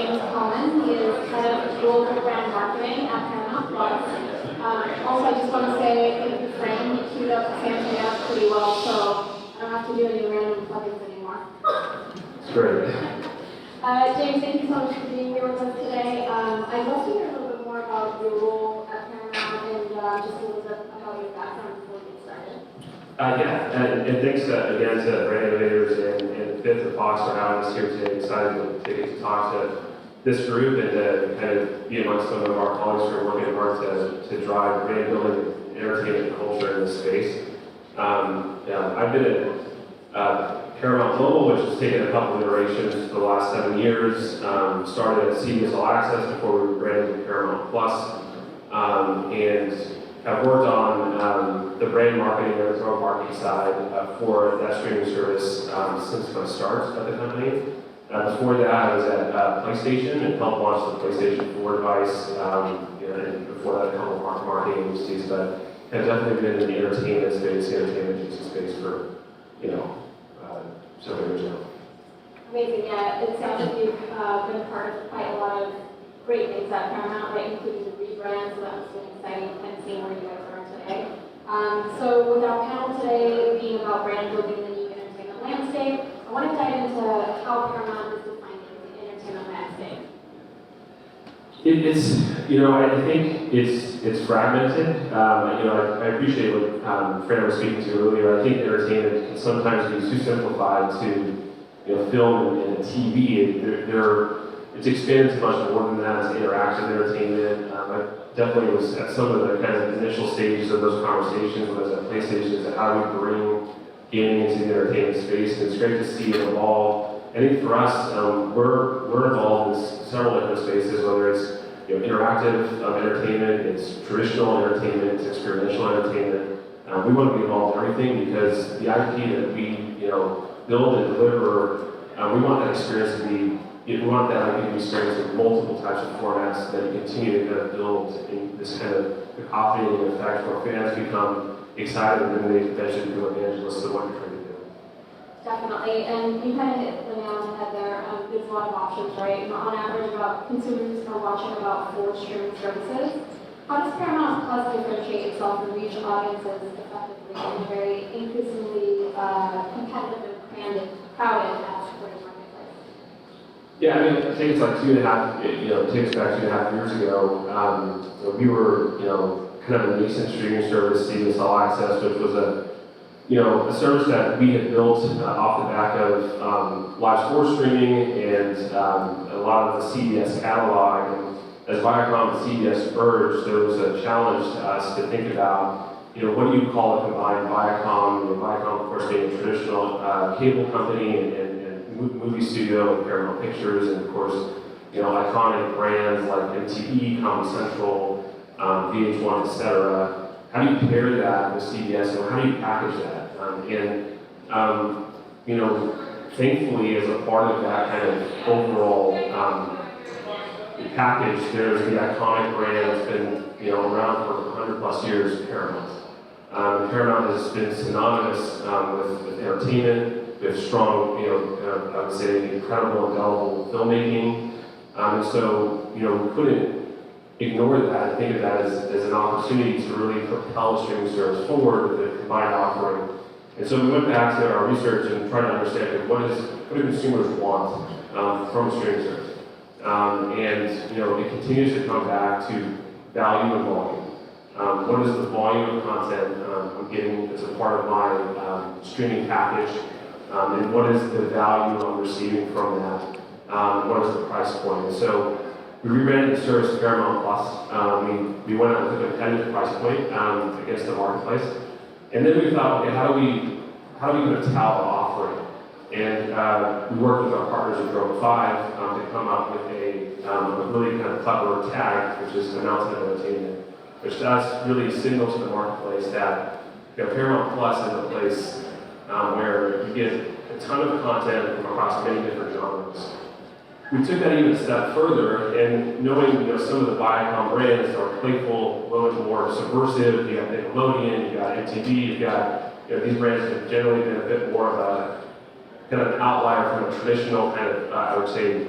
name is Cullen. He is head of global brand marketing at Paramount Plus. Also, I just want to say thank you, Frank. You queued up Santa pretty well, so I don't have to do any random plugins anymore. It's great. James, thank you so much for being here with us today. I'd love to hear a little bit more about your role at Paramount and just a little bit about your background before we get started. And thanks again to Brand Innovators and Fifth and Fox for having us here today. Excited to get to talk to this group and to kind of be amongst some of our colleagues who are working hard to drive brand building and entertainment culture in this space. I've been at Paramount Global, which has taken a couple of iterations for the last 7 years. Started at CBS All Access before we rebranded to Paramount Plus, and have worked on the brand marketing and growth marketing side for that streaming service since my start at the company. Before that, I was at PlayStation and helped launch the PlayStation 4 device, and before that, a couple of marketing agencies, but have definitely been in the entertainment space, the entertainment agency space for, several years now. Amazing, yeah. It sounds like you've been part of quite a lot of great things at Paramount, right, including the rebrand, so that was really exciting and seeing where you guys are today. So with our panel today being about brand building the new entertainment landscape, I want to dive into how Paramount is defining the entertainment landscape. I think it's fragmented. I appreciate what Fran was speaking to earlier. I think entertainment can sometimes be too simplified to, film and TV. It's expanded to much more than that. It's interactive entertainment. I definitely was at some of the kind of initial stages of those conversations when I was at PlayStation as to how we bring gaming into the entertainment space. And it's great to see it evolve. I think for us, we're involved in several different spaces, whether it's interactive entertainment, it's traditional entertainment, it's experiential entertainment. We want to be involved in everything because the IP that we build and deliver, we want that experience to be. We want that IP to be experienced in multiple types of formats that you continue to kind of build in this kind of cacophony effect where fans become excited and then they eventually become evangelists of what you're trying to do. Definitely, and you kind of hit the nail on the head there. There's a lot of options, right? On average, consumers are watching about 4 streaming services. How does Paramount Plus differentiate itself and reach audiences effectively in a very increasingly competitive and crowded ad-supported marketplace? Yeah, I think it's like 2.5, it takes back 2.5 years ago. We were, kind of a nascent streaming service, CBS All Access, which was a service that we had built off the back of live sports streaming and a lot of the CBS catalog. And as Viacom and CBS merged, there was a challenge to us to think about, what do you call a combined Viacom? Viacom, of course, being a traditional cable company and movie studio with Paramount Pictures, and of course, iconic brands like MTV, Comedy Central, VH1, etc. How do you pair that with CBS, and how do you package that? Thankfully, as a part of that kind of overall package, there's the iconic brand that's been around for 100+ years, Paramount. Paramount has been synonymous with entertainment, with strong, I would say, incredible, indelible filmmaking. And so, we couldn't ignore that and think of that as an opportunity to really propel streaming service forward with a combined offering. And so we went back to our research and tried to understand what do consumers want from a streaming service. It continues to come back to value and volume. What is the volume of content I'm getting as a part of my streaming package, and what is the value I'm receiving from that? What is the price point? And so we rebranded the service to Paramount Plus. We went out with a competitive price point against the marketplace, and then we thought, okay, how do we put a tout offering? And we worked with our partners at Drone 5 to come up with a really kind of clever tag, which is announcement of entertainment, which does really signal to the marketplace that Paramount Plus is a place where you get a ton of content from across many different genres. We took that even a step further, and knowing some of the Viacom brands are playful, a little bit more subversive. You got Nickelodeon, you got MTV, you got these brands have generally been a bit more of a kind of an outlier from a traditional kind of, I would say,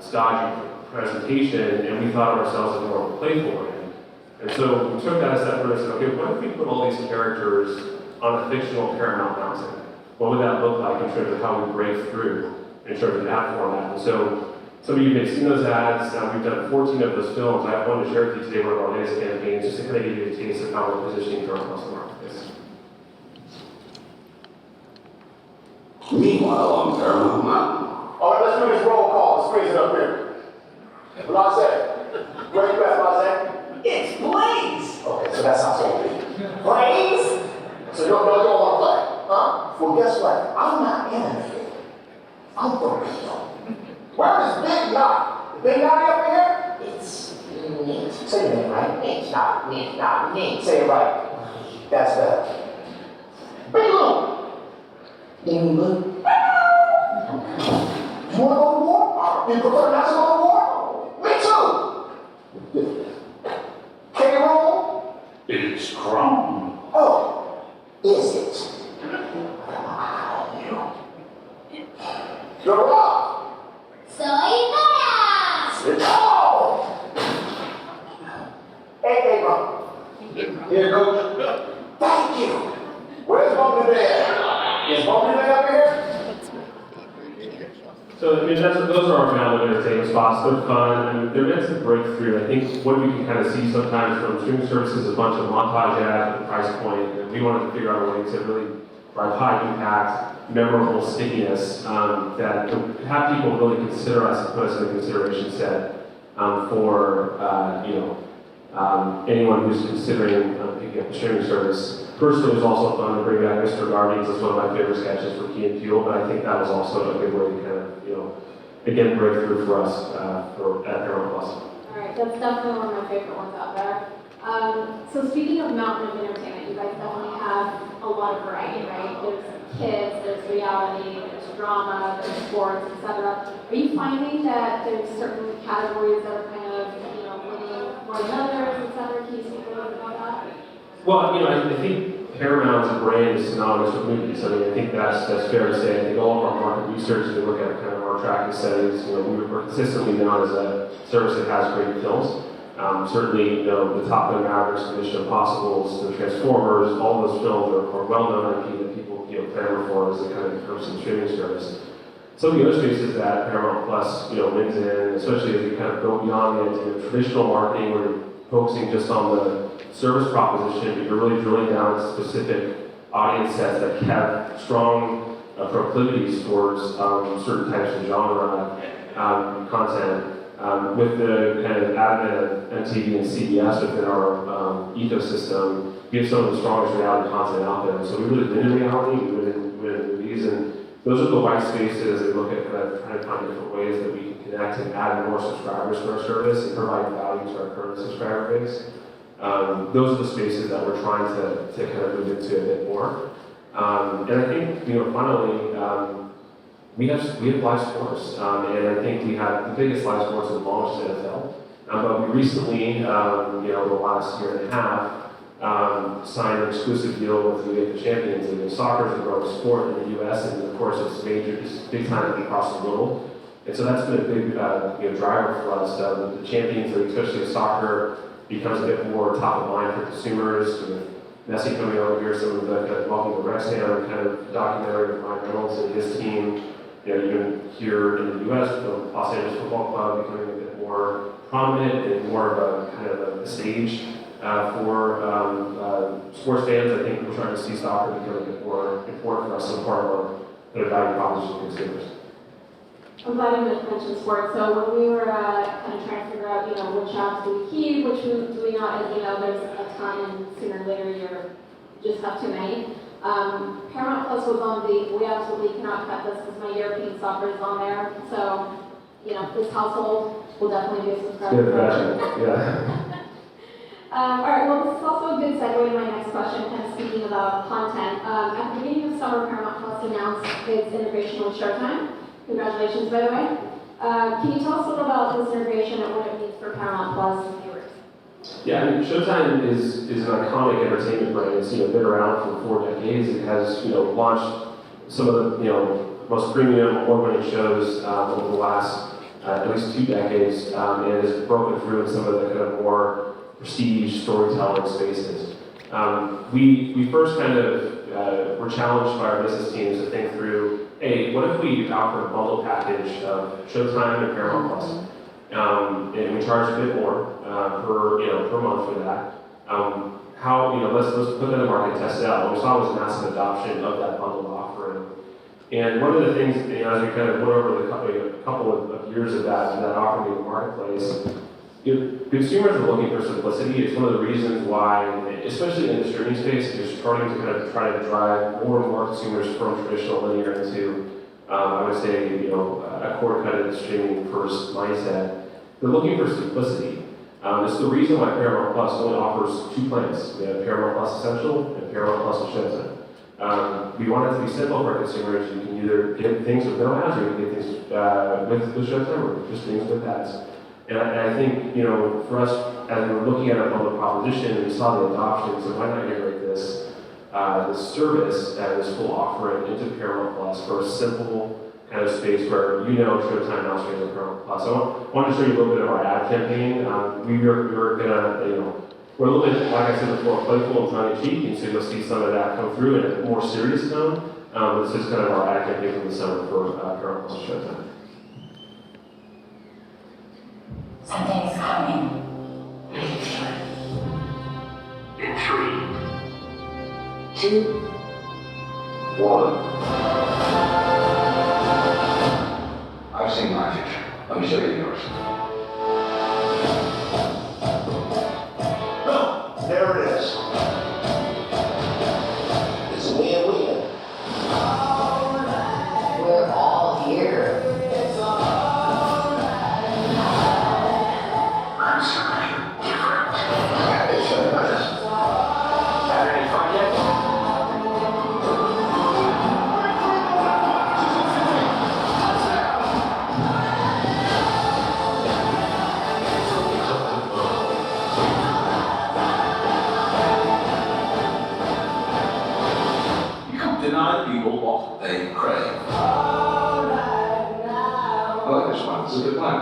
stodgy presentation, and we thought of ourselves as more of a playful brand. And so we took that a step further and said, okay, what if we put all these characters on a fictional Paramount mountain? What would that look like in terms of how we break through in terms of ad format? And so some of you may have seen those ads. We've done 14 of those films. I wanted to share with you today one of our latest campaigns just to kind of give you a taste of how we're positioning Paramount Plus in the marketplace. Meanwhile, on Paramount Mountain. All right, let's do this roll call. Let's freeze it up here. Blase. Where you at, Blase? It's Blaze! Okay, so that's how it's going to be. Blaze? So you don't want to play, huh? Well, guess what? I'm not innovative. I'm for real. Where is Big Knot? Is Big Knot up here? It's neat. Say your name right. It's not neat. Say it right. That's better. Big Lou. Ding Blue. You want to go to war? You prefer not to go to war? Me too. K-Roll? It's Crumb. Oh, is it? You're Rob. Soy Vera. Oh! Hey, bro. Here, Coach. Thank you. Where's Bumpy Bear? Is Bumpy Bear up here? So, I mean, those are our founded entertainment spots. They're fun, and they're meant to break through. I think what we can kind of see sometimes from streaming services is a bunch of montage ads at the price point, and we wanted to figure out a way to really drive high impact, memorable stickiness that to have people really consider us and put us in the consideration set for anyone who's considering picking up a streaming service. Personally, it was also fun to bring back Mr. Guardians as one of my favorite sketches for Key and Peele, but I think that was also a good way to kind of, again, break through for us at Paramount Plus. All right, that's definitely one of my favorite ones out there. So speaking of mountain of entertainment, you guys definitely have a lot of variety, right? There's kids, there's reality, there's drama, there's sports, etc. Are you finding that there's certain categories that are kind of, winning more than others, etc.? Can you speak a little bit about that? Well, I think Paramount as a brand is synonymous with movies. I mean, I think that's fair to say. I think all of our market research, we look at kind of our tracking studies, we're consistently known as a service that has great films. Certainly, the Top Gun Mavericks, Mission Impossibles, the Transformers, all those films are well-known IP that people clamor for as a kind of person streaming service. Some of the other spaces that Paramount Plus wins in, especially as we kind of go beyond the traditional marketing, where you're focusing just on the service proposition, but you're really drilling down to specific audience sets that have strong proclivities towards certain types of genre content. With the kind of advent of MTV and CBS within our ecosystem, we have some of the strongest reality content out there. So we really win in reality, we win in movies, and those are the white spaces that we look at kind of trying to find different ways that we can connect and add more subscribers to our service and provide value to our current subscriber base. Those are the spaces that we're trying to kind of move into a bit more. And I think, finally, we have live sports, and I think we have the biggest live sports in the longest NFL. But we recently, the last year and a half, signed an exclusive deal with the UEFA Champions League. Soccer is a growing sport in the U.S., and of course it's big time across the world. And so that's been a big driver for us. The Champions League, especially soccer, becomes a bit more top of mind for consumers. With Messi coming over here, some of the Welcome to Wrexham kind of documentary with Ryan Reynolds and his team. Even here in the U.S., the Los Angeles Football Club becoming a bit more prominent and more of a kind of a stage for sports fans. I think we're trying to see soccer become a bit more important for us as part of our kind of value proposition to consumers. I'm glad you mentioned sports. So when we were kind of trying to figure out, which apps do we keep, which do we not, as there's a ton, and sooner or later you just have too many. Paramount Plus was on we absolutely cannot cut this because my European soccer is on there. So, this household will definitely be a subscriber. Yeah. All right, well, this is also a good segue to my next question, kind of speaking about content. At the beginning of summer, Paramount Plus announced its integration with Showtime. Congratulations, by the way. Can you tell us a little about this integration and what it means for Paramount Plus and viewers? Yeah, I mean, Showtime is an iconic entertainment brand. It's been around for 4 decades. It has launched some of the most premium award-winning shows over the last at least 2 decades, and has broken through in some of the kind of more prestige storytelling spaces. We first kind of were challenged by our business teams to think through, hey, what if we offer a bundle package of Showtime and Paramount Plus? And we charge a bit more per month for that. Let's put that in the market and test it out. What we saw was massive adoption of that bundled offering. And one of the things, as we kind of went over the couple of years of that offering in the marketplace, consumers are looking for simplicity. It's one of the reasons why, especially in the streaming space, you're starting to kind of try to drive more and more consumers from traditional linear into, I would say, a cord-cutted streaming first mindset. They're looking for simplicity. It's the reason why Paramount Plus only offers 2 plans. We have Paramount Plus Essential and Paramount Plus with Showtime. We want it to be simple for consumers. You can either get things with no ads, or you can get things with Showtime, or just things with ads. And I think, for us, as we were looking at our public proposition, we saw the adoption, so why not integrate this service and this full offering into Paramount Plus for a simple kind of space where Showtime now streams on Paramount Plus. So I wanted to show you a little bit of our ad campaign. We're gonna, we're a little bit, like I said before, playful and tongue-in-cheek, and so you'll see some of that come through in a more serious tone. This is kind of our ad campaign from the summer for Paramount Plus Showtime. Something is coming. In 3, 2, 1. I've seen my future. Let me show you yours. Boom, there it is. It's a win-win. We're all here. I'm something different. Yeah, it sure is. Having any fun yet? You can deny people what they crave. I like this one. It's a good plan.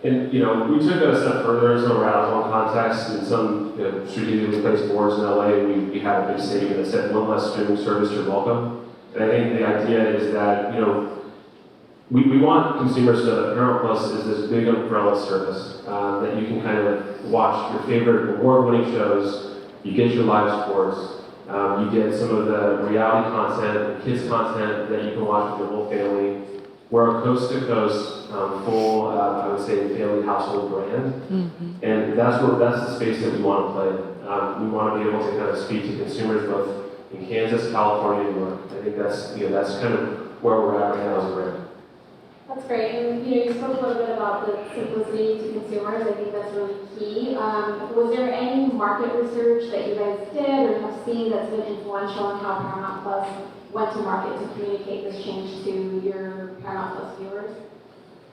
And we took it a step further in some of our out-of-home context. In some strategically placed boards in LA, we had a big statement that said, "One less streaming service, you're welcome." And I think the idea is that we want consumers to know that Paramount Plus is this big umbrella service that you can kind of watch your favorite award-winning shows. You get your live sports. You get some of the reality content, kids content that you can watch with your whole family. We're a coast-to-coast, full, I would say, family household brand, and that's the space that we want to play. We want to be able to kind of speak to consumers both in Kansas, California, and New York. I think that's kind of where we're at right now as a brand. That's great, and you spoke a little bit about the simplicity to consumers. I think that's really key. Was there any market research that you guys did or have seen that's been influential in how Paramount Plus went to market to communicate this change to your Paramount Plus viewers?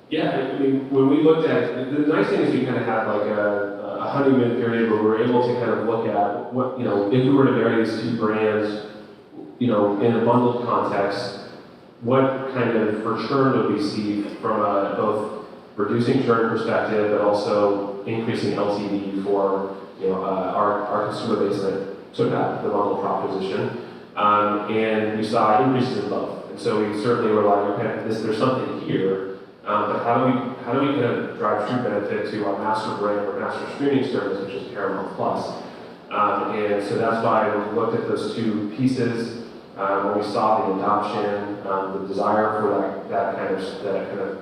Yeah, I mean, when we looked at it, the nice thing is we kind of had like a honeymoon period where we were able to kind of look at what, if we were to marry these 2 brands, in a bundled context, what kind of return would we see from both reducing churn perspective, but also increasing LTV for our consumer base that took out the bundle proposition, and we saw increases in both. And so we certainly were like, okay, there's something here, but how do we kind of drive true benefit to our master brand or master streaming service, which is Paramount Plus? And so that's why we looked at those 2 pieces. When we saw the adoption, the desire for that kind of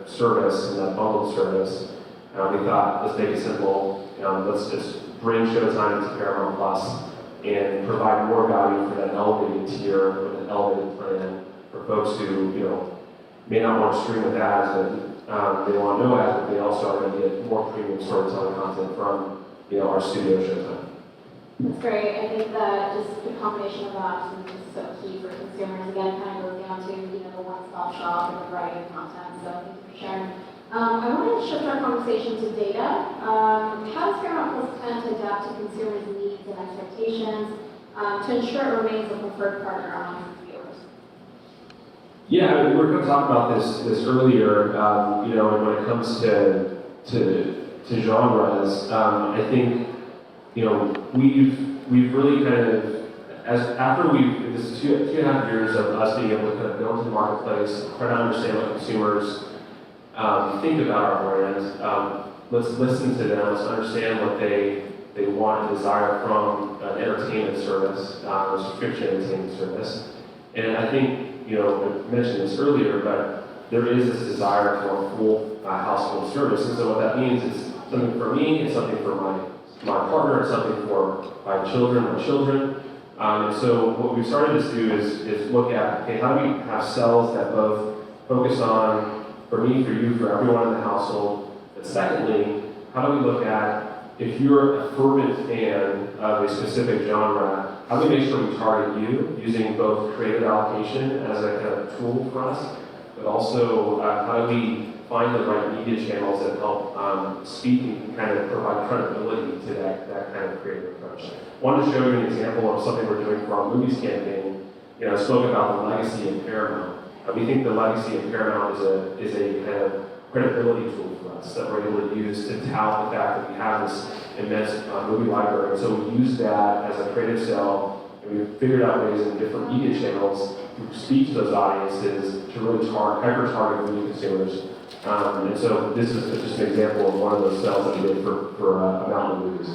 service and that bundled service, we thought, let's make it simple. Let's just bring Showtime to Paramount Plus and provide more value for that elevated tier or that elevated plan for folks who may not want to stream with ads, but they want no ads, but they also are going to get more premium storytelling content from our studio Showtime. That's great. I think that just the combination of options is so key for consumers. Again, it kind of goes down to the one-stop shop and the variety of content. So thank you for sharing. I wanted to shift our conversation to data. How does Paramount Plus plan to adapt to consumers' needs and expectations to ensure it remains a preferred partner among its viewers? Yeah, we were going to talk about this earlier. You know, and when it comes to genres, I think we've really kind of after this is 2.5 years of us being able to kind of go into the marketplace, try to understand what consumers think about our brand. Let's listen to them. Let's understand what they want and desire from an entertainment service, a subscription entertainment service. And I think, I mentioned this earlier, but there is this desire for a full household service. And so what that means is something for me, it's something for my partner, it's something for my children. And so what we've started to do is look at, okay, how do we have cells that both focus on, for me, for you, for everyone in the household, but secondly, how do we look at, if you're a fervent fan of a specific genre, how do we make sure we target you using both creative allocation as a kind of tool for us, but also how do we find the right media channels that help speak and kind of provide credibility to that kind of creative approach. I wanted to show you an example of something we're doing for our movies campaign. I spoke about the legacy of Paramount. We think the legacy of Paramount is a kind of credibility tool for us that we're able to use to tout the fact that we have this immense movie library. And so we use that as a creative cell, and we've figured out ways in different media channels to speak to those audiences to really hyper-target movie consumers. And so this is just an example of one of those cells that we did for a Mountain Movies.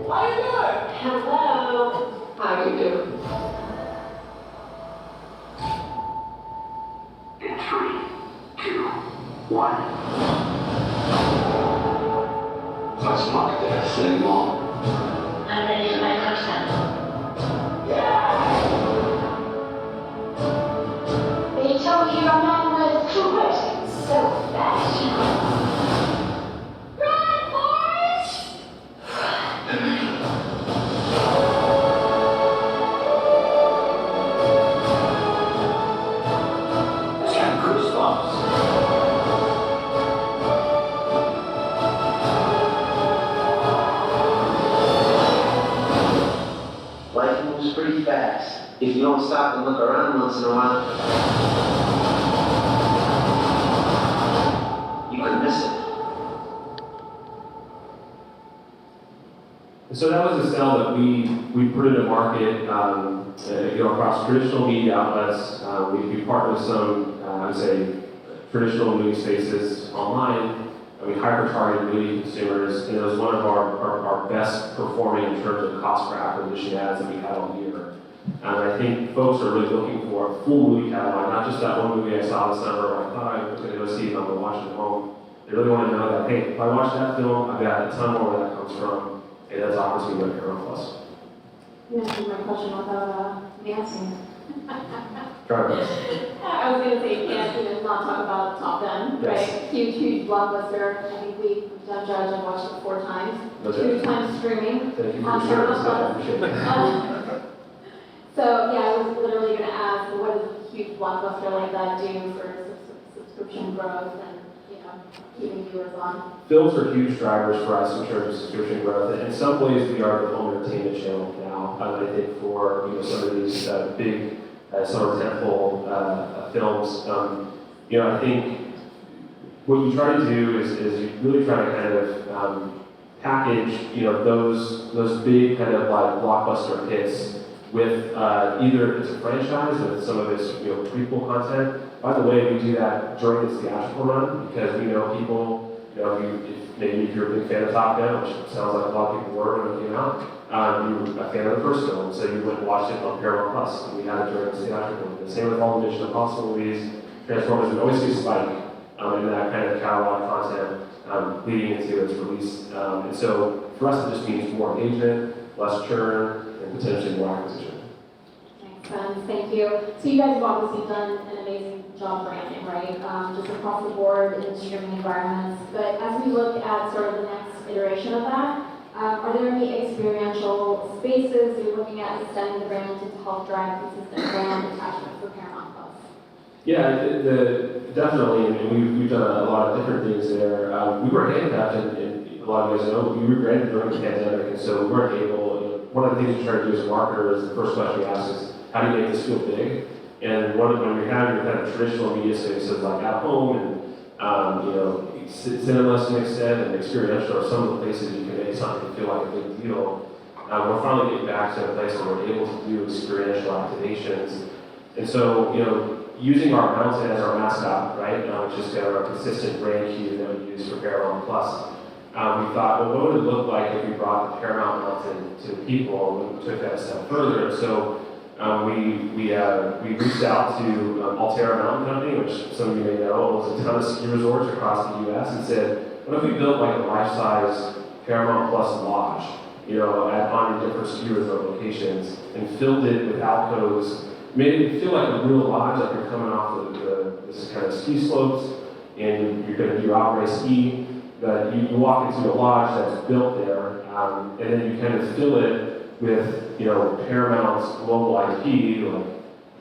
How you doing? Hello. How you doing? In 3, 2, 1. Let's not get this anymore. I'm ready for my touchdown. They told you a man was converting so fast. Run, Forrest! It's got goosebumps. Life moves pretty fast. If you don't stop and look around once in a while, you could miss it. And so that was a cell that we put into market across traditional media outlets. We partnered with some, I would say, traditional movie spaces online. We hyper-targeted movie consumers, and it was one of our best performing in terms of cost per acquisition ads that we had all year. And I think folks are really looking for a full movie catalog, not just that one movie I saw this summer where I thought I was going to go see it and I'm going to watch it at home. They really want to know that, hey, if I watch that film, I've got a ton more where that comes from, and that's opportunity with Paramount Plus. You answered my question about dancing. Try this. I was going to say, you can't not talk about Top Gun, Yes. right? Huge blockbuster. I think we've done Judge and watched it 4 times. That's 2 it. times streaming. Thank you for On your service. Paramount I Plus. appreciate it. So yeah, I was literally going to ask, what does a huge blockbuster like that do for subscription growth and keeping viewers on? Films are huge drivers for us in terms of subscription growth. In some ways, we are the home entertainment channel now. I think for some of these big summer tentpole films, I think what you try to do is you really try to kind of package those big kind of like blockbuster hits with either if it's a franchise with some of its prequel content. By the way, we do that during its theatrical run because we know people, if you're a big fan of Top Gun, which sounds like a lot of people were when it came out, you were a fan of the first film, so you went and watched it on Paramount Plus, and we had it during its theatrical run. The same with all the Mission Impossible movies, Transformers, we always see a spike in that kind of catalog content leading into its release. And so for us, it just means more engagement, less churn, and potentially more acquisition. Makes sense, thank you. So you guys have obviously done an amazing job branding, right? Just across the board in streaming environments. But as we look at sort of the next iteration of that, are there any experiential spaces you're looking at extending the brand to help drive consistent brand attachment for Paramount Plus? Yeah, definitely, and we've done a lot of different things there. We were handicapped, and a lot of you guys know, we were granted during the pandemic, and so we weren't able, one of the things we try to do as a marketer is the first question we ask is, how do you make this feel big? And when we have your kind of traditional media spaces like at home and cinema to an extent and experiential are some of the places you can make something feel like a big deal. We're finally getting back to a place where we're able to do experiential activations. And so, using our mountain as our mascot, right, which is our consistent brand cue that we use for Paramount Plus, we thought, well, what would it look like if we brought the Paramount mountain to people and we took that a step further? And so we reached out to Altera Mountain Company, which some of you may know owns a ton of ski resorts across the U.S., and said, what if we built like a life-size Paramount Plus lodge, on your different ski resort locations, and filled it with alcoves, made it feel like a real lodge, like you're coming off this kind of ski slopes, and you're going to do outright ski, but you walk into a lodge that's built there, and then you kind of fill it with, Paramount's local IP, like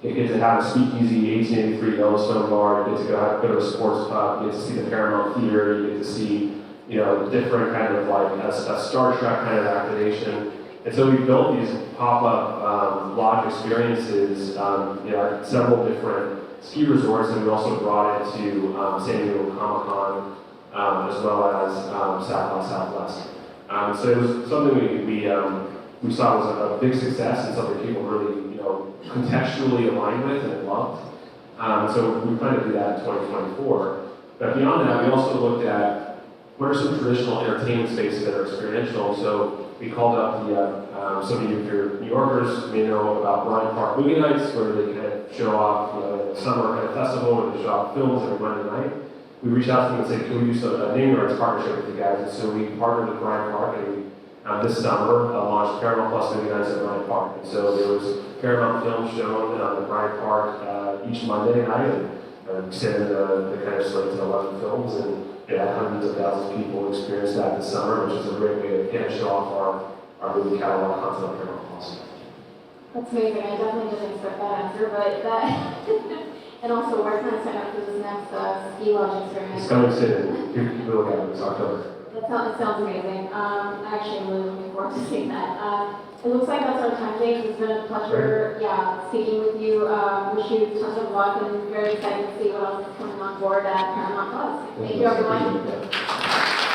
you get to have a speakeasy 1883 Yellowstone bar, you get to go to a sports pub, you get to see the Paramount Theater, you get to see, different kind of like a Star Trek kind of activation. And so we built these pop-up lodge experiences, at several different ski resorts, and we also brought it to San Diego Comic-Con, as well as South by Southwest. So it was something we saw was a big success and something people really, contextually aligned with and loved. So we plan to do that in 2024. But beyond that, we also looked at what are some traditional entertainment spaces that are experiential. So we called up some of you, if you're New Yorkers, may know about Bryant Park Movie Nights, where they kind of show off, summer kind of festival where they show off films every Monday night. We reached out to them and said, can we do a naming rights partnership with you guys? And so we partnered with Bryant Park, and we this summer launched Paramount Plus Movie Nights at Bryant Park. And so there was Paramount films shown at Bryant Park each Monday night, and extended the kind of slate to 11 films, and it had hundreds of thousands of people experience that this summer, which is a great way to again show off our movie catalog content on Paramount Plus. That's amazing. I definitely didn't expect that answer, but that. And also, where can I sign up for this next ski lodge experience? It's coming soon. You will get it. It's October. That sounds amazing. I actually am really looking forward to seeing that. It looks like that's our time, James. It's been a pleasure, speaking with you. Wish you tons of luck, and very excited to see what else is coming on board at Paramount Plus. Thank you, everyone.